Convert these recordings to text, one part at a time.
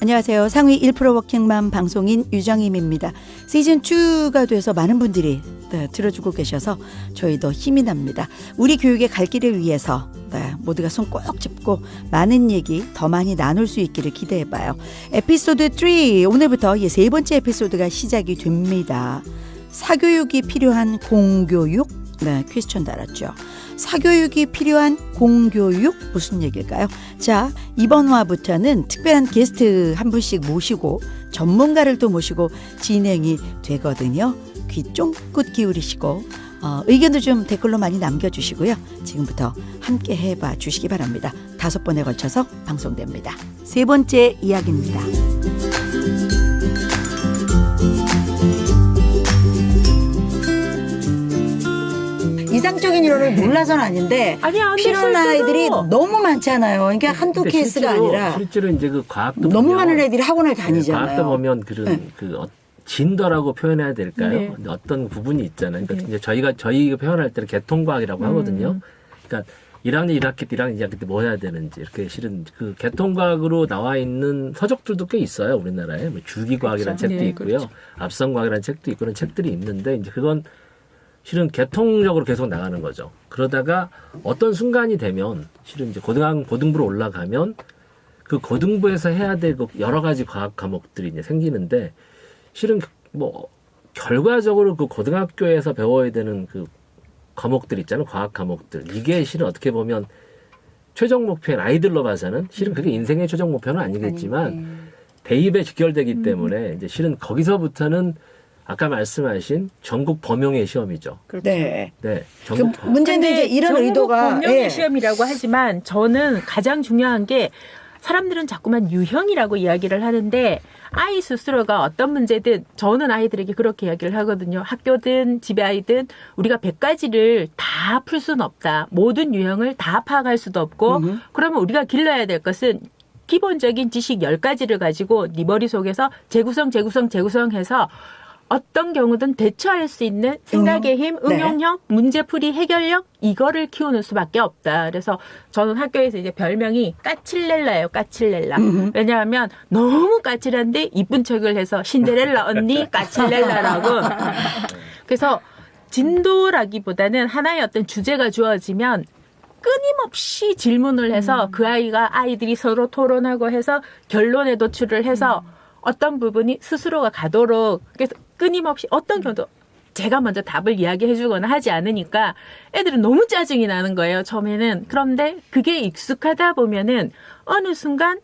안녕하세요. 상위 1% 워킹맘 방송인 유정임입니다. 시즌2가 돼서 많은 분들이 들어주고 계셔서 저희도 힘이 납니다. 우리 교육의 갈 길을 위해서 모두가 손 꼭 짚고 많은 얘기 더 많이 나눌 수 있기를 기대해봐요. 에피소드 3 오늘부터 세 번째 에피소드가 시작이 됩니다. 사교육이 필요한 공교육 퀘스천 달았죠. 사교육이 필요한 공교육 무슨 얘기일까요? 자, 이번 화부터는 특별한 게스트 한 분씩 모시고 전문가를 또 모시고 진행이 되거든요. 귀 쫑긋 기울이시고 의견도 좀 댓글로 많이 남겨주시고요. 지금부터 함께 해봐 주시기 바랍니다. 5번에 걸쳐서 방송됩니다. 세 번째 이야기입니다. 이상적인 이론을 몰라서는 아닌데 필요한 아이들이 너무 많잖아요. 그러니까 한두 케이스가 아니라 실제로 이제 그 과학도 너무 보면, 많은 애들이 학원을 다니잖아요. 과학도 보면 그런 진도라고 표현해야 될까요? 네. 어떤 부분이 있잖아요. 그러니까 이제 저희가 표현할 때는 개통과학이라고 하거든요. 그러니까 1학년 1학기 때 1학년 2학기 때 뭐 해야 되는지 이렇게 실은 그 개통과학으로 나와 있는 서적들도 꽤 있어요. 우리나라에 뭐 주기과학이라는 그렇죠. 책도 네, 있고요. 그렇죠. 앞선과학이라는 책도 있고 그런 책들이 있는데 이제 그건 실은 개통적으로 계속 나가는 거죠. 그러다가 어떤 순간이 되면 실은 이제 고등부로 올라가면 그 고등부에서 해야 될 여러 가지 과학 과목들이 이제 생기는데 실은 뭐 결과적으로 그 고등학교에서 배워야 되는 그 과목들 있잖아요. 과학 과목들. 이게 실은 어떻게 보면 최종 목표인 아이들로 봐서는 실은 그게 인생의 최종 목표는 아니겠지만 대입에 직결되기 때문에 이제 실은 거기서부터는 아까 말씀하신 전국 범용의 시험이죠. 그렇죠. 네. 네. 그 문제는 이제 이런 전국 의도가 범용의 시험이라고 하지만 저는 가장 중요한 게 사람들은 자꾸만 유형이라고 이야기를 하는데 아이 스스로가 어떤 문제든 저는 아이들에게 그렇게 이야기를 하거든요. 학교든 집에 아이든 우리가 100가지를 다 풀 수는 없다. 모든 유형을 다 파악할 수도 없고 그러면 우리가 길러야 될 것은 기본적인 지식 10가지를 가지고 네 머릿속에서 재구성해서 어떤 경우든 대처할 수 있는 생각의 힘, 응용력, 문제풀이 해결력 이거를 키우는 수밖에 없다. 그래서 저는 학교에서 이제 별명이 까칠렐라예요. 까칠렐라. 왜냐하면 너무 까칠한데 이쁜 척을 해서 신데렐라 언니 까칠렐라라고. 그래서 진도라기보다는 하나의 어떤 주제가 주어지면 끊임없이 질문을 해서 그 아이들이 서로 토론하고 해서 결론에 도출을 해서 어떤 부분이 스스로가 가도록 그래서 끊임없이 어떤 경우도 제가 먼저 답을 이야기해 주거나 하지 않으니까 애들은 너무 짜증이 나는 거예요. 처음에는. 그런데 그게 익숙하다 보면은 어느 순간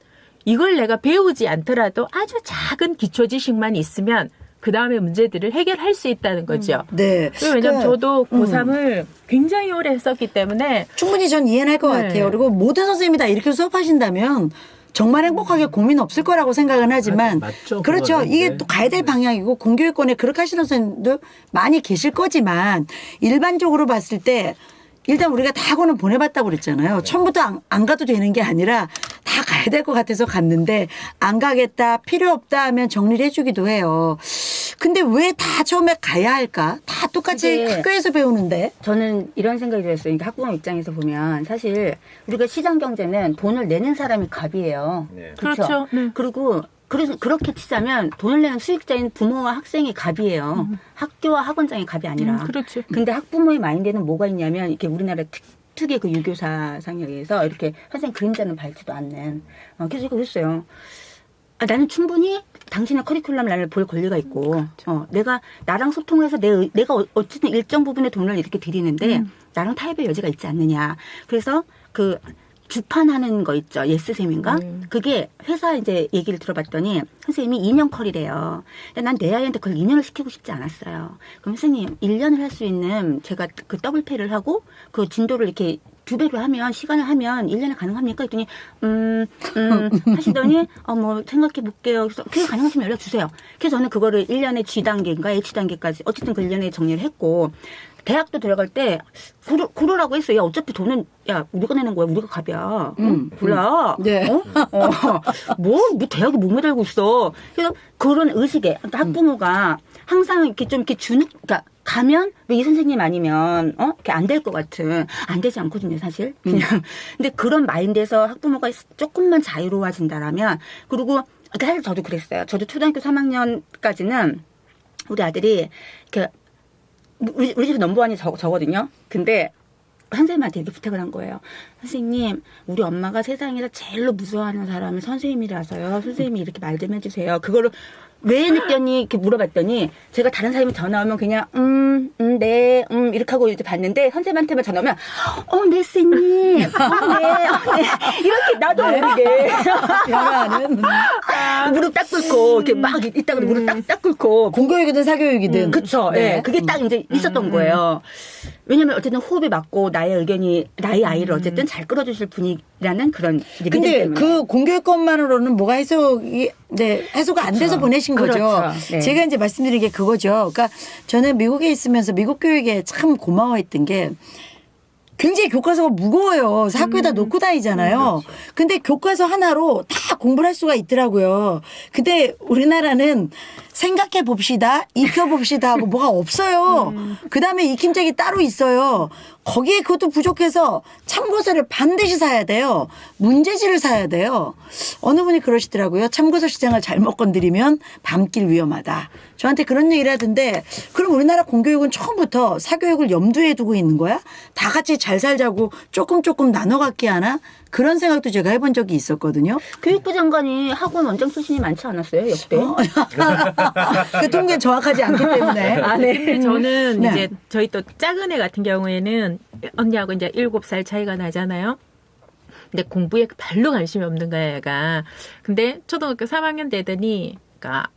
이걸 내가 배우지 않더라도 아주 작은 기초 지식만 있으면 그 다음에 문제들을 해결할 수 있다는 거죠. 네. 왜냐하면 저도 고3을 굉장히 오래 했었기 때문에 충분히 전 이해는 할 것 같아요. 그리고 모든 선생님이 다 이렇게 수업하신다면 정말 행복하게 고민 없을 거라고 생각은 하지만 맞죠, 그렇죠. 그거는. 이게 네. 또 가야 될 방향이고 공교육권에 그렇게 하시는 선생님도 많이 계실 거지만 일반적으로 봤을 때 일단 우리가 다 학원을 보내봤다고 그랬잖아요. 처음부터 안 가도 되는 게 아니라 다 가야 될 것 같아서 갔는데 안 가겠다 필요 없다 하면 정리를 해주기도 해요. 근데 왜 다 처음에 가야 할까? 다 똑같이 학교에서 배우는데. 저는 이런 생각이 들었어요. 그러니까 학부모 입장에서 보면 사실 우리가 시장 경제는 돈을 내는 사람이 갑이에요. 네. 그렇죠. 그리고 그렇게 치자면 돈을 내는 수익자인 부모와 학생이 갑이에요. 학교와 학원장이 갑이 아니라. 그렇죠. 근데 학부모의 마인드는 뭐가 있냐면 이렇게 우리나라 특유의 그 유교사상에 의해서 이렇게 선생님 그림자는 밟지도 않는. 그래서 그랬어요. 나는 충분히 당신의 커리큘럼 나를 볼 권리가 있고, 내가 나랑 소통해서 내가 어쨌든 일정 부분의 돈을 이렇게 드리는데 나랑 타협의 여지가 있지 않느냐. 그래서 그 주판하는 거 있죠. 예스쌤인가? 그게 회사 이제 얘기를 들어봤더니 선생님이 2년 컬이래요. 근데 난 내 아이한테 그걸 2년을 시키고 싶지 않았어요. 그럼 선생님 1년을 할 수 있는 제가 그 더블페이를 하고 그 진도를 이렇게 2배로 하면 시간을 하면 1년에 가능합니까? 했더니 하시더니 뭐 생각해 볼게요. 그래서 그게 가능하시면 연락 주세요. 그래서 저는 그거를 1년에 G단계인가 H단계까지 어쨌든 그 1년에 정리를 했고 대학도 들어갈 때 그러라고 했어요. 야, 어차피 돈은 야 우리가 내는 거야. 우리가 갑이야. 몰라. 네. 뭐 대학에 목매달고 있어. 그래서 그런 의식에 그러니까 학부모가 항상 이렇게 좀 이렇게 그러니까 가면 왜 이 선생님 아니면 이렇게 안 될 것 같은 안 되지 않거든요 사실 그냥 근데 그런 마인드에서 학부모가 조금만 자유로워진다라면 그리고 사실 저도 그랬어요. 저도 초등학교 3학년까지는 우리 아들이 이렇게 우리 집 넘버원이 저거든요. 근데 선생님한테 이렇게 부탁을 한 거예요. 선생님, 우리 엄마가 세상에서 제일로 무서워하는 사람이 선생님이라서요. 선생님이 이렇게 말 좀 해주세요. 그거를 왜 느꼈니? 이렇게 물어봤더니 제가 다른 사람이 전화 오면 그냥 네, 이렇게 하고 이제 봤는데 선생님한테만 전화 오면 네, 선생님. 네. 이렇게 나도 모르게 변화하는 무릎 딱 꿇고 이렇게 막 이따가 무릎 딱 꿇고 공교육이든 사교육이든 그쵸. 예. 네. 그게 딱 이제 있었던 거예요. 왜냐면 어쨌든 호흡이 맞고 나의 의견이 나의 아이를 어쨌든 잘 끌어주실 분이라는 그런 이제 믿음 근데 때문에. 그 공교육권만으로는 뭐가 해소가 안 돼서 보내신 거죠. 그렇죠. 네. 제가 이제 말씀드린 게 그거죠. 그러니까 저는 미국에 있으면서 미국 교육에 참 고마워했던 게 굉장히 교과서가 무거워요. 그래서 학교에다 놓고 다니잖아요. 근데 교과서 하나로 다 공부를 할 수가 있더라고요. 근데 우리나라는 생각해 봅시다, 익혀 봅시다 하고 뭐가 없어요. 그다음에 익힘책이 따로 있어요. 거기에 그것도 부족해서 참고서를 반드시 사야 돼요. 문제지를 사야 돼요. 어느 분이 그러시더라고요. 참고서 시장을 잘못 건드리면 밤길 위험하다. 저한테 그런 얘기를 하던데 그럼 우리나라 공교육은 처음부터 사교육을 염두에 두고 있는 거야? 다 같이 잘 살자고 조금 나눠 갖게 하나? 그런 생각도 제가 해본 적이 있었거든요. 교육부 장관이 학원 원장 출신이 많지 않았어요 역대? 그 통계는 정확하지 않기 때문에. 아, 네. 근데 저는 네. 이제 저희 또 작은 애 같은 경우에는 언니하고 이제 7살 차이가 나잖아요. 근데 공부에 별로 관심이 없는 거야, 얘가. 근데 초등학교 3학년 되더니, 그러니까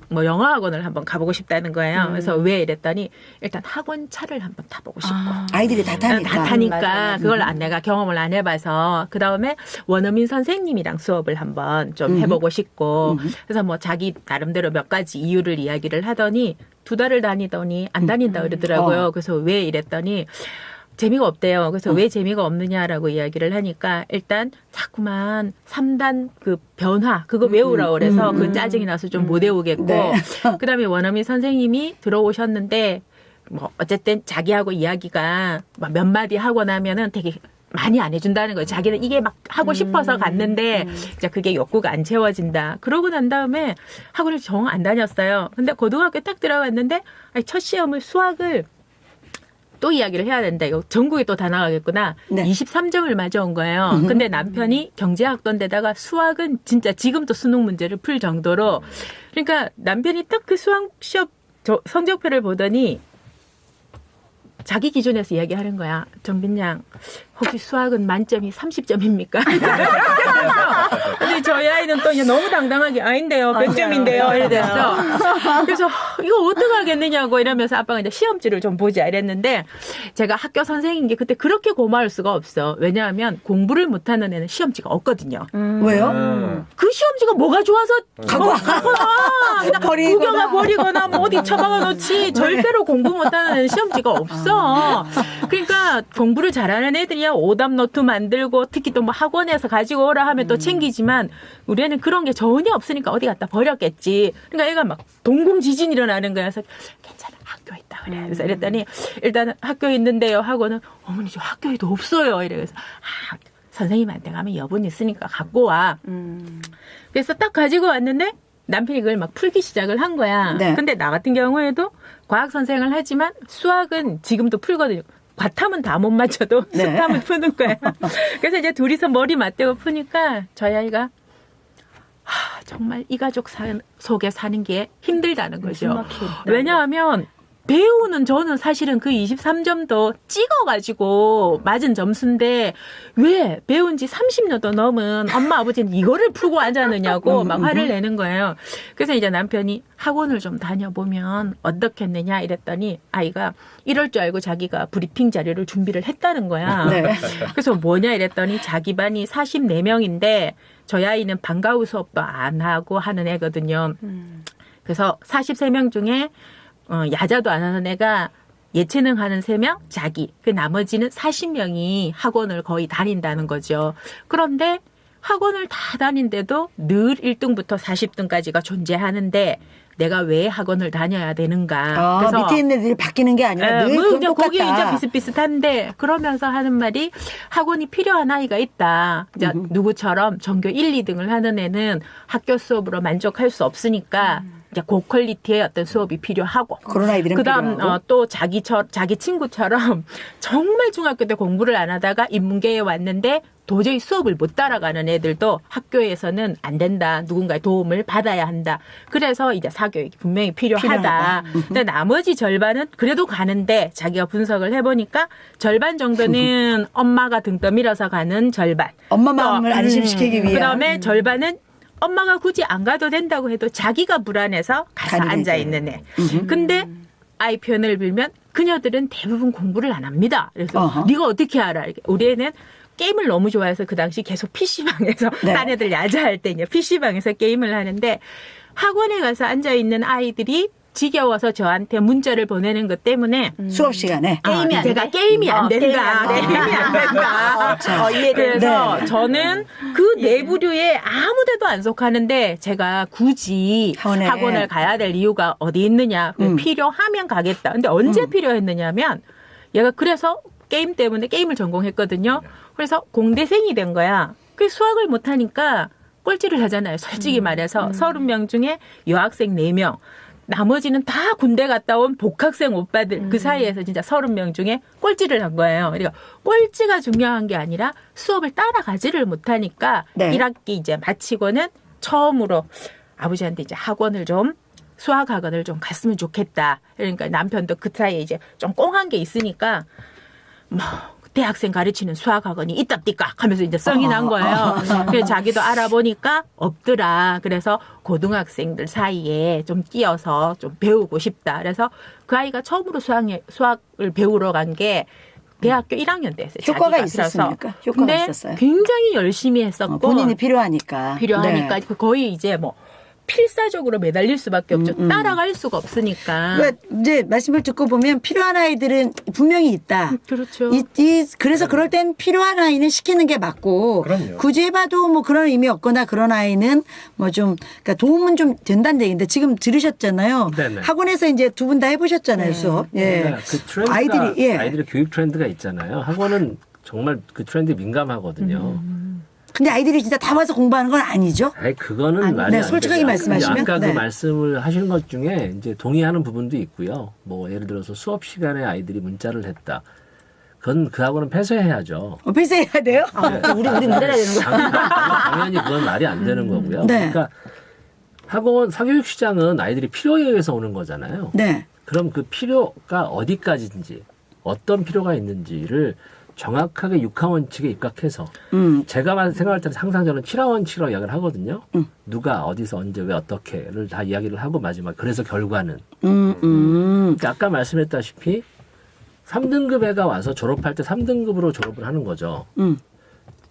뭐 영어 학원을 한번 가보고 싶다는 거예요. 그래서 왜 이랬더니 일단 학원 차를 한번 타보고 싶고. 아이들이 다 타니까. 다 타니까 맞아. 그걸 내가 경험을 안 해봐서 그 다음에 원어민 선생님이랑 수업을 한번 좀 해보고 싶고 그래서 뭐 자기 나름대로 몇 가지 이유를 이야기를 하더니 2달을 다니더니 안 다닌다 그러더라고요. 그래서 왜 이랬더니 재미가 없대요. 그래서 왜 재미가 없느냐라고 이야기를 하니까 일단 자꾸만 3단 그 변화 그거 외우라고 그래서 그 짜증이 나서 좀 못 외우겠고 네. 그다음에 원어민 선생님이 들어오셨는데 뭐 어쨌든 자기하고 이야기가 막 몇 마디 하고 나면은 되게 많이 안 해준다는 거예요. 자기는 이게 막 하고 싶어서 갔는데 이제 그게 욕구가 안 채워진다. 그러고 난 다음에 학원을 정 안 다녔어요. 근데 고등학교 딱 들어갔는데 첫 시험을 수학을 또 이야기를 해야 된다. 이거 전국에 또 다 나가겠구나. 네. 23점을 맞아온 거예요. 근데 남편이 경제학도인데다가 수학은 진짜 지금도 수능 문제를 풀 정도로 그러니까 남편이 딱 그 수학 시험 성적표를 보더니 자기 기준에서 이야기하는 거야. 정빈 양, 혹시 수학은 만점이 30점입니까? 근데 저희 아이는 또 이제 너무 당당하게 아닌데요. 100점인데요. 이래서 그래서 이거 어떡하겠느냐고 이러면서 아빠가 이제 시험지를 좀 보자 이랬는데 제가 학교 선생님인 게 그때 그렇게 고마울 수가 없어. 왜냐하면 공부를 못하는 애는 시험지가 없거든요. 왜요? 그 시험지가 뭐가 좋아서 갖고 와. 그냥 버리거나. 구겨가 버리거나 뭐 어디 처박아 놓지 절대로 공부 못하는 애는 시험지가 없어. 그러니까 공부를 잘하는 애들이야 오답 노트 만들고 특히 또 뭐 학원에서 가지고 오라 하면 또 챙기지만 우리 애는 그런 게 전혀 없으니까 어디 갖다 버렸겠지. 그러니까 애가 막 동공지진 일어나는 거야. 그래서 괜찮아 학교에 있다 그래. 그래서 이랬더니 일단 학교에 있는데요 하고는 어머니 저 학교에도 없어요. 이래서 선생님한테 가면 여분 있으니까 갖고 와. 그래서 딱 가지고 왔는데 남편이 그걸 막 풀기 시작을 한 거야. 네. 근데 나 같은 경우에도 과학 선생을 하지만 수학은 지금도 풀거든요. 과탐은 다 못 맞춰도 네. 수탐은 푸는 거야. 그래서 이제 둘이서 머리 맞대고 푸니까 저희 아이가 정말 이 가족 속에 사는 게 힘들다는 거죠. 왜냐하면 배우는 저는 사실은 그 23점도 찍어가지고 맞은 점수인데 왜 배운 지 30년도 넘은 엄마 아버지는 이거를 풀고 앉았느냐고 막 화를 내는 거예요. 그래서 이제 남편이 학원을 좀 다녀보면 어떻겠느냐 이랬더니 아이가 이럴 줄 알고 자기가 브리핑 자료를 준비를 했다는 거야. 네. 그래서 뭐냐 이랬더니 자기 반이 44명인데 저희 아이는 방과후 수업도 안 하고 하는 애거든요. 그래서 43명 중에 야자도 안 하는 애가 예체능 하는 3명, 자기. 그 나머지는 40명이 학원을 거의 다닌다는 거죠. 그런데 학원을 다 다닌데도 늘 1등부터 40등까지가 존재하는데 내가 왜 학원을 다녀야 되는가. 아, 밑에 있는 애들이 바뀌는 게 아니라 늘 뭐 그건 이제 거기 똑같다. 이제 비슷비슷한데 그러면서 하는 말이 학원이 필요한 아이가 있다. 이제 누구처럼 전교 1, 2등을 하는 애는 학교 수업으로 만족할 수 없으니까 이제 고퀄리티의 어떤 수업이 필요하고 그런 아이들은 그다음 필요하고. 또 자기 친구처럼 정말 중학교 때 공부를 안 하다가 인문계에 왔는데 도저히 수업을 못 따라가는 애들도 학교에서는 안 된다. 누군가의 도움을 받아야 한다. 그래서 이제 사교육이 분명히 필요하다. 근데 나머지 절반은 그래도 가는데 자기가 분석을 해보니까 절반 정도는 엄마가 등 떠밀어서 가는 절반. 엄마 마음을 안심시키기 위한. 그다음에 절반은 엄마가 굳이 안 가도 된다고 해도 자기가 불안해서 가서 가는 앉아 애들. 있는 애. 근데 아이 표현을 빌면 그녀들은 대부분 공부를 안 합니다. 그래서 어허. 네가 어떻게 알아? 이렇게. 우리 애는 게임을 너무 좋아해서 그 당시 계속 PC방에서 네. 딴 애들 야자할 때 이제 PC방에서 게임을 하는데 학원에 가서 앉아 있는 아이들이 지겨워서 저한테 문자를 보내는 것 때문에 수업 시간에. 게임이 안 제가 돼? 게임이 안 된다. 게임이 안 게임이 안 된다. 그래서 네. 저는 그 내부류에 아무데도 안 속하는데 제가 굳이 학원에. 학원을 가야 될 이유가 어디 있느냐. 필요하면 가겠다. 근데 언제 필요했느냐면 얘가 그래서 게임 때문에 게임을 전공했거든요. 그래서 공대생이 된 거야. 그 수학을 못하니까 꼴찌를 하잖아요. 솔직히 말해서 30명 중에 여학생 4명. 나머지는 다 군대 갔다 온 복학생 오빠들 그 사이에서 진짜 30명 중에 꼴찌를 한 거예요. 그러니까 꼴찌가 중요한 게 아니라 수업을 따라가지를 못하니까 네. 1학기 이제 마치고는 처음으로 아버지한테 이제 학원을 좀 수학 학원을 좀 갔으면 좋겠다. 그러니까 남편도 그 사이에 이제 좀 꽁한 게 있으니까 뭐 대학생 가르치는 수학 학원이 있답디까 하면서 이제 성이 난 거예요. 그래서 자기도 알아보니까 없더라. 그래서 고등학생들 사이에 좀 끼어서 좀 배우고 싶다. 그래서 그 아이가 처음으로 수학을 배우러 간 게 대학교 1학년 때였어요. 효과가 자기가 있었습니까? 그래서. 효과가 근데 있었어요? 굉장히 열심히 했었고 본인이 필요하니까. 필요하니까 네. 거의 이제 뭐 필사적으로 매달릴 수밖에 없죠. 따라갈 수가 없으니까. 그러니까 이제 말씀을 듣고 보면 필요한 아이들은 분명히 있다. 그렇죠. 그래서 그럴 땐 필요한 아이는 시키는 게 맞고 그럼요. 굳이 해봐도 뭐 그런 의미 없거나 그런 아이는 뭐 좀 그러니까 도움은 좀 된다는 얘기인데 지금 들으셨잖아요. 네네. 학원에서 이제 두 분 다 해보셨잖아요 수업. 예. 그러니까 그 트렌드가 아이들의 교육 트렌드가 있잖아요. 학원은 정말 그 트렌드에 민감하거든요. 근데 아이들이 진짜 다 와서 공부하는 건 아니죠? 아니 그거는 말이 네, 안 솔직하게 되죠. 말씀하시면? 아까 네. 그 말씀을 하신 것 중에 이제 동의하는 부분도 있고요. 뭐 예를 들어서 수업 시간에 아이들이 문자를 했다. 그건 그 학원은 폐쇄해야죠. 폐쇄해야 돼요? 우리 문제라 되는 거야. 당연히 그건 말이 안 되는 거고요. 네. 그러니까 학원 사교육 시장은 아이들이 필요에 의해서 오는 거잖아요. 네. 그럼 그 필요가 어디까지인지 어떤 필요가 있는지를 정확하게 6하 원칙에 입각해서 제가 생각할 때는 항상 저는 7하 원칙이라고 이야기를 하거든요. 누가 어디서 언제 왜 어떻게를 다 이야기를 하고 마지막 그래서 결과는 그러니까 아까 말씀했다시피 3등급 애가 와서 졸업할 때 3등급으로 졸업을 하는 거죠.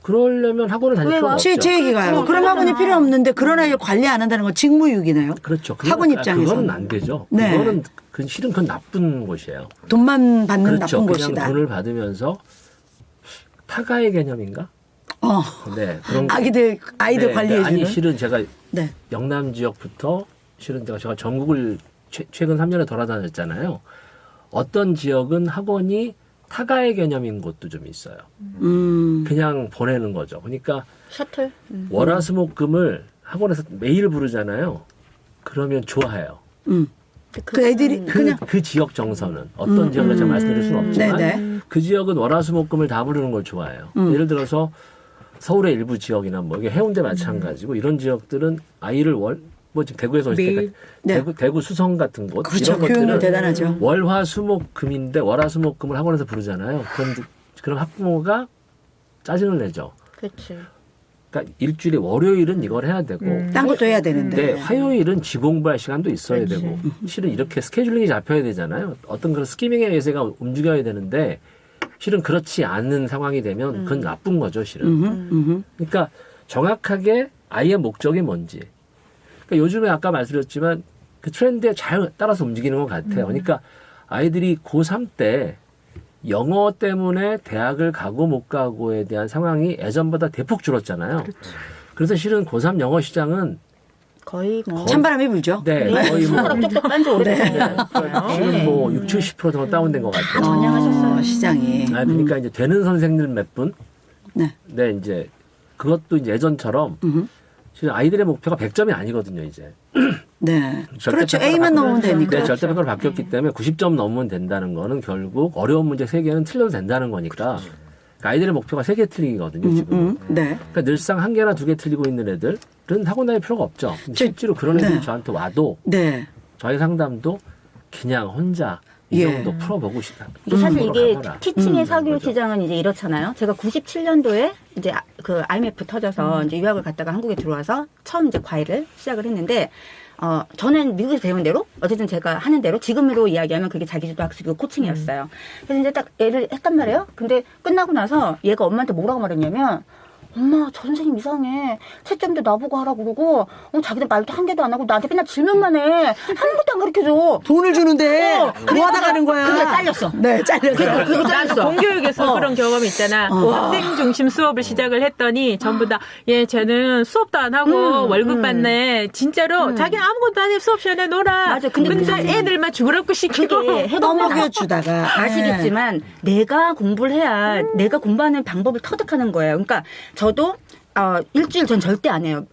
그러려면 학원을 다닐 필요가 없죠. 제 얘기가요. 그럼 학원이 필요 없는데 그런 아이를 관리 안 한다는 건 직무유기네요. 그렇죠. 학원 입장에서는. 그거는 안 되죠. 네. 그거는 실은 그건 나쁜 곳이에요. 돈만 받는 그렇죠. 나쁜 그냥 곳이다. 돈을 받으면서 타가의 개념인가? 네. 그런 아이들 네, 관리해 아니 주는. 실은 제가 네. 영남 지역부터 실은 제가 전국을 최근 3년에 돌아다녔잖아요. 어떤 지역은 학원이 타가의 개념인 곳도 좀 있어요. 그냥 보내는 거죠. 그러니까 셔틀. 월화수목금을 학원에서 매일 부르잖아요. 그러면 좋아해요. 그 애들이 그냥 그 지역 정서는 어떤 지역을 제가 말씀드릴 수는 없지만 네네. 그 지역은 월화수목금을 다 부르는 걸 좋아해요. 예를 들어서 서울의 일부 지역이나 뭐 이게 해운대 마찬가지고 이런 지역들은 아이를 뭐 지금 대구에서 오실 때 네. 대구 수성 같은 곳 그렇죠. 이런 교육률 것들은 대단하죠. 월화수목금인데 월화수목금을 학원에서 부르잖아요. 그럼 학부모가 짜증을 내죠. 그렇지. 그러니까 일주일에 월요일은 이걸 해야 되고 딴 것도 해야 되는데. 네, 화요일은 지공부할 시간도 있어야 되고 실은 이렇게 스케줄링이 잡혀야 되잖아요. 어떤 그런 스키밍의 예세가 움직여야 되는데 실은 그렇지 않은 상황이 되면 그건 나쁜 거죠, 실은. 그러니까 정확하게 아이의 목적이 뭔지. 그러니까 요즘에 아까 말씀드렸지만 그 트렌드에 잘 따라서 움직이는 것 같아요. 그러니까 아이들이 고3 때 영어 때문에 대학을 가고 못 가고에 대한 상황이 예전보다 대폭 줄었잖아요. 그래서 실은 고3 영어 시장은 거의 뭐 찬바람이 불죠. 네, 거의 뭐 손가락 쪽쪽 빤지 오래됐어요. 지금 뭐 60~70% 정도 다운된 것 같아요. 전향하셨어요. 시장이. 그러니까 이제 되는 선생님들 몇 분. 네. 네, 이제 그것도 이제 예전처럼 지금 아이들의 목표가 100점이 아니거든요, 이제. 네. 절대 그렇죠. 평가가 A만 넘으면 되니까. 네, 절대평가로 바뀌었기 때문에 90점 넘으면 된다는 거는 결국 어려운 문제 3개는 틀려도 된다는 거니까 그러니까 아이들의 목표가 3개 틀리기거든요, 지금. 네. 그러니까 늘상 1개나 2개 틀리고 있는 애들은 학원 다닐 필요가 없죠. 실제로 그런 애들이 네. 저한테 와도 네. 저희 상담도 그냥 혼자 이 예. 정도 풀어보고 싶다. 이게 사실 이게 가거라. 티칭의 사교육 거죠. 시장은 이제 이렇잖아요. 제가 97년도에 이제 그 IMF 터져서 이제 유학을 갔다가 한국에 들어와서 처음 이제 과외를 시작을 했는데 저는 미국에서 배운 대로 어쨌든 제가 하는 대로 지금으로 이야기하면 그게 자기주도 학습이고 코칭이었어요. 그래서 이제 딱 애를 했단 말이에요. 근데 끝나고 나서 얘가 엄마한테 뭐라고 말했냐면 엄마 저 선생님 이상해. 채점도 나보고 하라 그러고 자기는 말도 한 개도 안 하고 나한테 맨날 질문만 해. 아무것도 안 가르쳐줘. 돈을 주는데 그래서 뭐 하다 가는 거야. 그게 잘렸어. 네, 잘렸어. 그거 나도 잘렸어. 공교육에서 그런 경험이 있잖아. 학생 중심 수업을 시작을 했더니 전부 다 쟤는 수업도 안 하고 월급 받네. 진짜로 자기는 아무것도 안 해. 수업 시간에 놀아. 맞아. 근데 애들만 죽으라고 시키고. 그게 해보면 떠먹여 주다가 아시겠지만 내가 공부를 해야 내가 공부하는 방법을 터득하는 거예요. 그러니까 저도 일주일 전 절대 안 해요.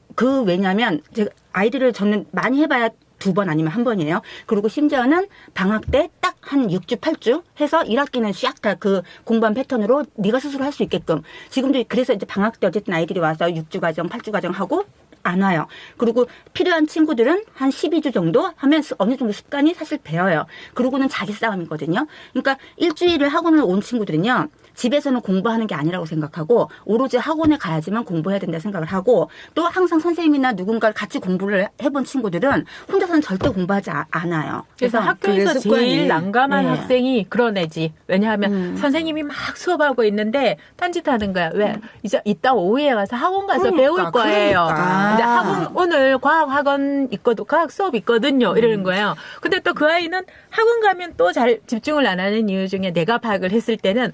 왜냐면 제가 아이들을 저는 많이 해봐야 2번 아니면 1번이에요. 그리고 심지어는 방학 때 딱 한 6주, 8주 해서 1학기는 쫙 다 그 공부한 패턴으로 네가 스스로 할 수 있게끔. 지금도 그래서 이제 방학 때 어쨌든 아이들이 와서 6주 과정, 8주 과정 하고 안 와요. 그리고 필요한 친구들은 한 12주 정도 하면 어느 정도 습관이 사실 배어요. 그러고는 자기 싸움이거든요. 그러니까 일주일을 학원을 온 친구들은요. 집에서는 공부하는 게 아니라고 생각하고 오로지 학원에 가야지만 공부해야 된다 생각을 하고 또 항상 선생님이나 누군가를 같이 공부를 해본 친구들은 혼자서는 절대 공부하지 않아요. 그래서 학교에서 그게 습관이. 제일 난감한 네. 학생이 그런 애지. 왜냐하면 선생님이 막 수업하고 있는데 딴짓하는 거야. 왜? 이따 오후에 가서 학원 가서 배울 거예요. 그러니까. 근데 학원 오늘 과학 학원 있거든, 과학 수업 있거든요. 이러는 거예요. 근데 또 그 아이는 학원 가면 또 잘 집중을 안 하는 이유 중에 내가 파악을 했을 때는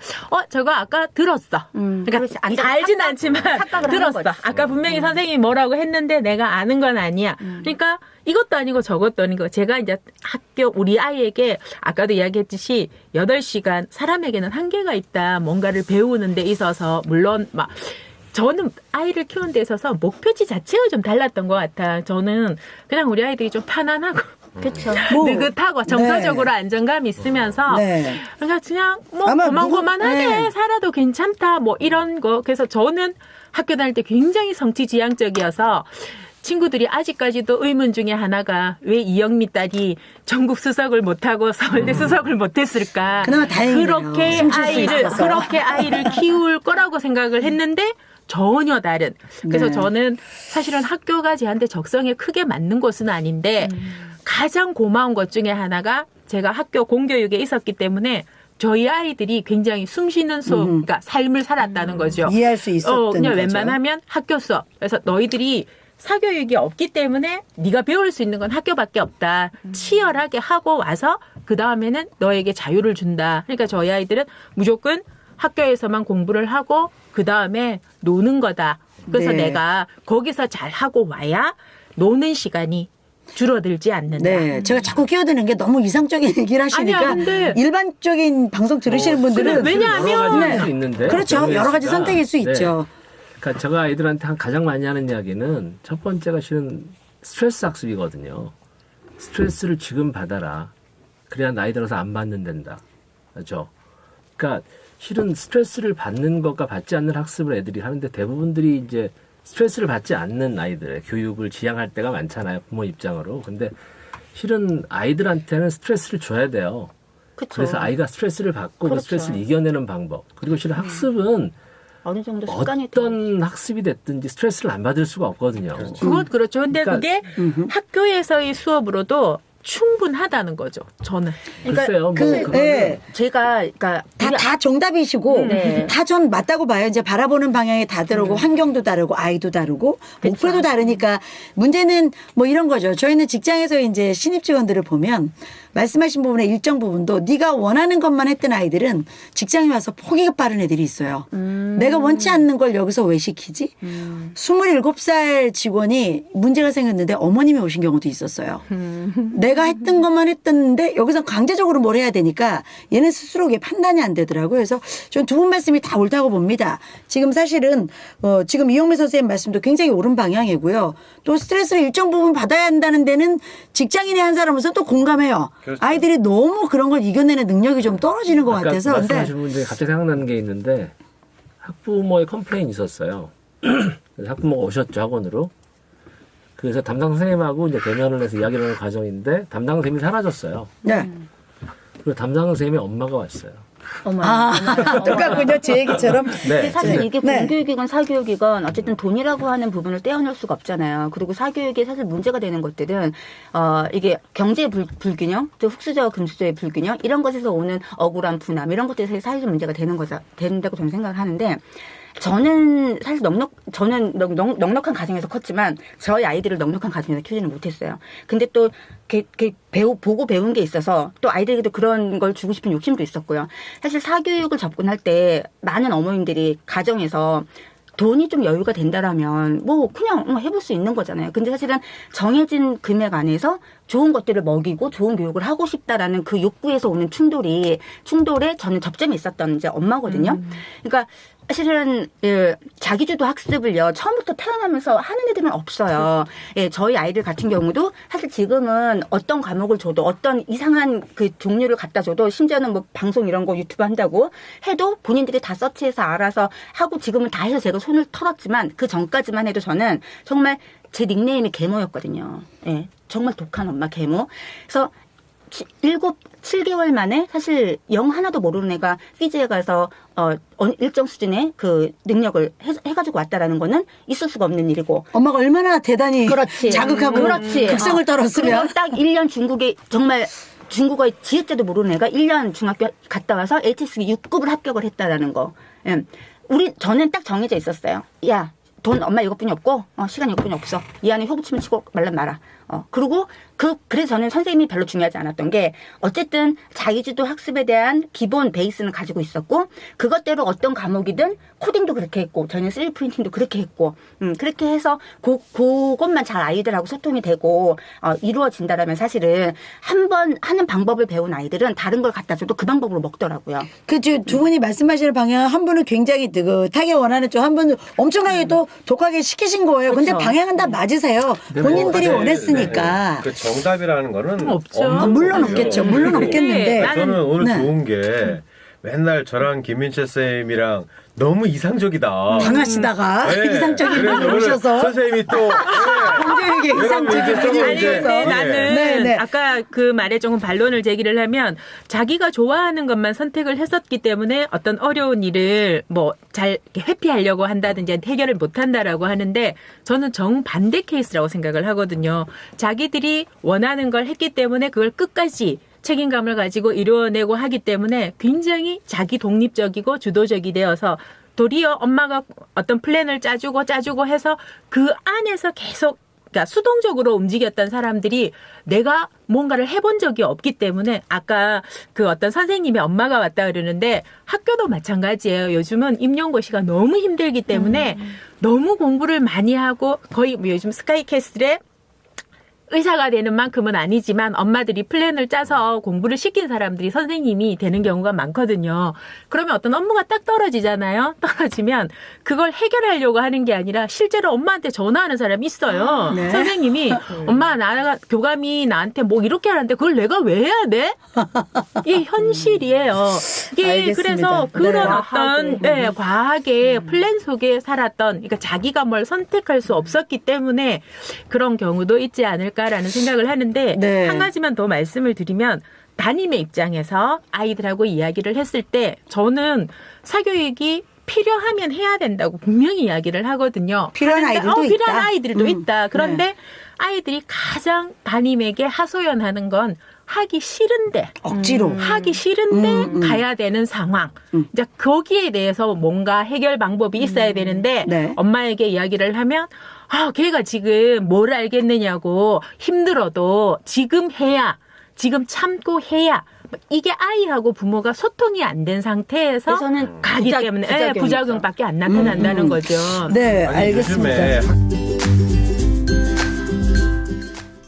저거 아까 들었어. 그러니까 그렇지. 안 알진 않지만 착각을 하는 들었어. 거지. 아까 분명히 선생님이 뭐라고 했는데 내가 아는 건 아니야. 그러니까 이것도 아니고 저것도 아니고 제가 이제 학교 우리 아이에게 아까도 이야기했듯이 8시간 사람에게는 한계가 있다. 뭔가를 배우는 데 있어서 물론 막 저는 아이를 키우는 데 있어서 목표치 자체가 좀 달랐던 것 같아. 저는 그냥 우리 아이들이 좀 편안하고 그렇죠. 뭐, 느긋하고 정서적으로 안정감 있으면서 네. 그러니까 그냥 뭐 아마 고만고만하게 네. 살아도 괜찮다 뭐 이런 거. 그래서 저는 학교 다닐 때 굉장히 성취지향적이어서 친구들이 아직까지도 의문 중에 하나가 왜 이영미 딸이 전국 수석을 못하고 서울대 수석을 못했을까. 그나마 다행이네요. 그렇게 아이를 키울 거라고 생각을 했는데 전혀 다른. 그래서 네. 저는 사실은 학교가 제한테 적성에 크게 맞는 곳은 아닌데 가장 고마운 것 중에 하나가 제가 학교 공교육에 있었기 때문에 저희 아이들이 굉장히 숨쉬는 수업, 그러니까 삶을 살았다는 거죠. 이해할 수 있었던 그냥 거죠. 웬만하면 학교 수업. 그래서 너희들이 사교육이 없기 때문에 네가 배울 수 있는 건 학교밖에 없다. 치열하게 하고 와서 그 다음에는 너에게 자유를 준다. 그러니까 저희 아이들은 무조건 학교에서만 공부를 하고 그 다음에 노는 거다. 그래서 네. 내가 거기서 잘 하고 와야 노는 시간이 줄어들지 않는다. 네, 제가 자꾸 끼어드는 게 너무 이상적인 얘기를 하시니까 아니야, 근데 일반적인 방송 들으시는 분들은 근데 왜냐하면 여러 가지 네. 수 있는데 그렇죠. 여러 가지 정혜수가. 선택일 수 네. 있죠. 그러니까 제가 아이들한테 가장 많이 하는 이야기는 첫 번째가 실은 스트레스 학습이거든요. 스트레스를 지금 받아라. 그래야 나이 들어서 안 받는 된다. 그렇죠? 그러니까 실은 스트레스를 받는 것과 받지 않는 학습을 애들이 하는데 대부분들이 이제 스트레스를 받지 않는 아이들의 교육을 지향할 때가 많잖아요. 부모 입장으로. 근데 실은 아이들한테는 스트레스를 줘야 돼요. 그쵸. 그래서 아이가 스트레스를 받고 그 그렇죠. 스트레스를 이겨내는 방법. 그리고 실은 학습은 어느 정도 습관이 돼. 어떤 학습이 됐든지 스트레스를 안 받을 수가 없거든요. 그건 그렇죠. 근데 그러니까 그게 학교에서의 수업으로도 충분하다는 거죠. 저는. 글쎄요. 네. 제가 그러니까 다 정답이시고 네. 다 전 맞다고 봐요. 이제 바라보는 방향이 다 다르고 환경도 다르고 아이도 다르고 목표도 다르니까 문제는 뭐 이런 거죠. 저희는 직장에서 이제 신입 직원들을 보면 말씀하신 부분의 일정 부분도 네가 원하는 것만 했던 아이들은 직장에 와서 포기가 빠른 애들이 있어요. 내가 원치 않는 걸 여기서 왜 시키지? 27살 직원이 문제가 생겼는데 어머님이 오신 경우도 있었어요. 내가 했던 것만 했던데 여기서 강제적으로 뭘 해야 되니까 얘는 스스로 판단이 안 되더라고요. 그래서 전 두 분 말씀이 다 옳다고 봅니다. 지금 사실은 지금 이영배 선생님 말씀도 굉장히 옳은 방향이고요. 또 스트레스를 일정 부분 받아야 한다는 데는 직장인의 한 사람으로서 또 공감해요. 그렇죠. 아이들이 너무 그런 걸 이겨내는 능력이 좀 떨어지는 것 아까 같아서. 근데 말씀하신 분 중에 갑자기 생각나는 게 있는데 학부모의 컴플레인이 있었어요. 그래서 학부모가 오셨죠, 학원으로. 그래서 담당 선생님하고 이제 대면을 해서 이야기를 하는 과정인데 담당 선생님이 사라졌어요. 네. 그리고 담당 선생님의 엄마가 왔어요. 어머. 똑같군요. 제 얘기처럼. 근데 사실 이게 네. 공교육이건 사교육이건 어쨌든 돈이라고 하는 부분을 떼어낼 수가 없잖아요. 그리고 사교육에 사실 문제가 되는 것들은 이게 경제 불균형, 또 흑수저와 금수저의 불균형 이런 것에서 오는 억울한 분함 이런 것들에서 사회적 문제가 된다고 저는 생각을 하는데 저는 사실 넉넉한 가정에서 컸지만 저희 아이들을 넉넉한 가정에서 키우지는 못했어요. 근데 또 보고 배운 게 있어서 또 아이들에게도 그런 걸 주고 싶은 욕심도 있었고요. 사실 사교육을 접근할 때 많은 어머님들이 가정에서 돈이 좀 여유가 된다라면 뭐 그냥 해볼 수 있는 거잖아요. 근데 사실은 정해진 금액 안에서 좋은 것들을 먹이고 좋은 교육을 하고 싶다라는 그 욕구에서 오는 충돌에 저는 접점이 있었던 이제 엄마거든요. 그러니까 사실은 자기주도 학습을요 처음부터 태어나면서 하는 애들은 없어요. 예, 저희 아이들 같은 경우도 사실 지금은 어떤 과목을 줘도 어떤 이상한 그 종류를 갖다 줘도 심지어는 뭐 방송 이런 거 유튜브 한다고 해도 본인들이 다 서치해서 알아서 하고 지금은 다 해서 제가 손을 털었지만 그 전까지만 해도 저는 정말 제 닉네임이 계모였거든요. 예, 정말 독한 엄마 계모. 그래서 7개월 만에 사실 영 하나도 모르는 애가 피지에 가서 일정 수준의 그 능력을 해가지고 왔다라는 거는 있을 수가 없는 일이고. 엄마가 얼마나 대단히 그렇지. 자극하고 그렇지. 극성을 떨었으면. 그리고 딱 1년 중국에 정말 중국어의 지읒자도 모르는 애가 1년 중학교 갔다 와서 HSK 6급을 합격을 했다라는 거. 예. 저는 딱 정해져 있었어요. 야, 돈 엄마 이것뿐이 없고 시간 이것뿐이 없어. 이 안에 효부치면 치고 말란 말아. 그리고 그래서 저는 선생님이 별로 중요하지 않았던 게 어쨌든 자기주도 학습에 대한 기본 베이스는 가지고 있었고 그것대로 어떤 과목이든 코딩도 그렇게 했고 저희는 3D 프린팅도 그렇게 했고 그렇게 해서 그것만 잘 아이들하고 소통이 되고 이루어진다라면 사실은 한 번 하는 방법을 배운 아이들은 다른 걸 갖다 줘도 그 방법으로 먹더라고요. 두 분이 말씀하시는 방향 한 분은 굉장히 느긋하게 원하는 쪽 한 분은 엄청나게 또 독하게 시키신 거예요. 근데 그렇죠. 방향은 다 맞으세요. 네, 본인들이 네, 원했으니까. 그 정답이라는 거는 없죠. 없는 물론 거죠. 없겠죠. 물론 네. 없겠는데. 나는- 저는 오늘 네. 좋은 게 맨날 저랑 김민채 쌤이랑 너무 이상적이다. 당하시다가 네. 이상적인 그래서 분을 오늘 오셔서 선생님이 또 공교육의 여러분 이상적인 이제 분이 좀 아니 이제 근데 오셔서 나는 네. 아까 그 말에 조금 반론을 제기를 하면 자기가 좋아하는 것만 선택을 했었기 때문에 어떤 어려운 일을 뭐 잘 회피하려고 한다든지 해결을 못한다라고 하는데 저는 정반대 케이스라고 생각을 하거든요. 자기들이 원하는 걸 했기 때문에 그걸 끝까지 책임감을 가지고 이루어내고 하기 때문에 굉장히 자기 독립적이고 주도적이 되어서 도리어 엄마가 어떤 플랜을 짜주고 해서 그 안에서 계속 그러니까 수동적으로 움직였던 사람들이 내가 뭔가를 해본 적이 없기 때문에 아까 그 어떤 선생님의 엄마가 왔다 그러는데 학교도 마찬가지예요. 요즘은 임용고시가 너무 힘들기 때문에 너무 공부를 많이 하고 거의 뭐 요즘 스카이캐슬에 의사가 되는 만큼은 아니지만 엄마들이 플랜을 짜서 공부를 시킨 사람들이 선생님이 되는 경우가 많거든요. 그러면 어떤 업무가 딱 떨어지잖아요. 떨어지면 그걸 해결하려고 하는 게 아니라 실제로 엄마한테 전화하는 사람이 있어요. 네. 선생님이 엄마 교감이 나한테 뭐 이렇게 하는데 그걸 내가 왜 해야 돼? 이게 현실이에요. 이게 알겠습니다. 그래서 그런 네. 어떤 과하게 플랜 속에 살았던 그러니까 자기가 뭘 선택할 수 없었기 때문에 그런 경우도 있지 않을까라는 생각을 하는데 네. 한 가지만 더 말씀을 드리면 담임의 입장에서 아이들하고 이야기를 했을 때 저는 사교육이 필요하면 해야 된다고 분명히 이야기를 하거든요. 필요한 하는데, 아이들도 있다. 필요한 아이들도 있다. 그런데 네. 아이들이 가장 담임에게 하소연하는 건 하기 싫은데 억지로. 하기 싫은데 가야 되는 상황. 이제 거기에 대해서 뭔가 해결 방법이 있어야 되는데 네. 엄마에게 이야기를 하면 걔가 지금 뭘 알겠느냐고 힘들어도 지금 해야 지금 참고 해야 이게 아이하고 부모가 소통이 안 된 상태에서 그래서는 가기 때문에 부작용밖에 안 나타난다는 거죠. 네, 아니, 알겠습니다. 요즘에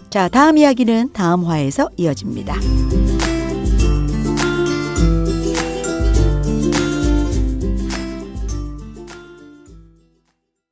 자, 다음 이야기는 다음 화에서 이어집니다.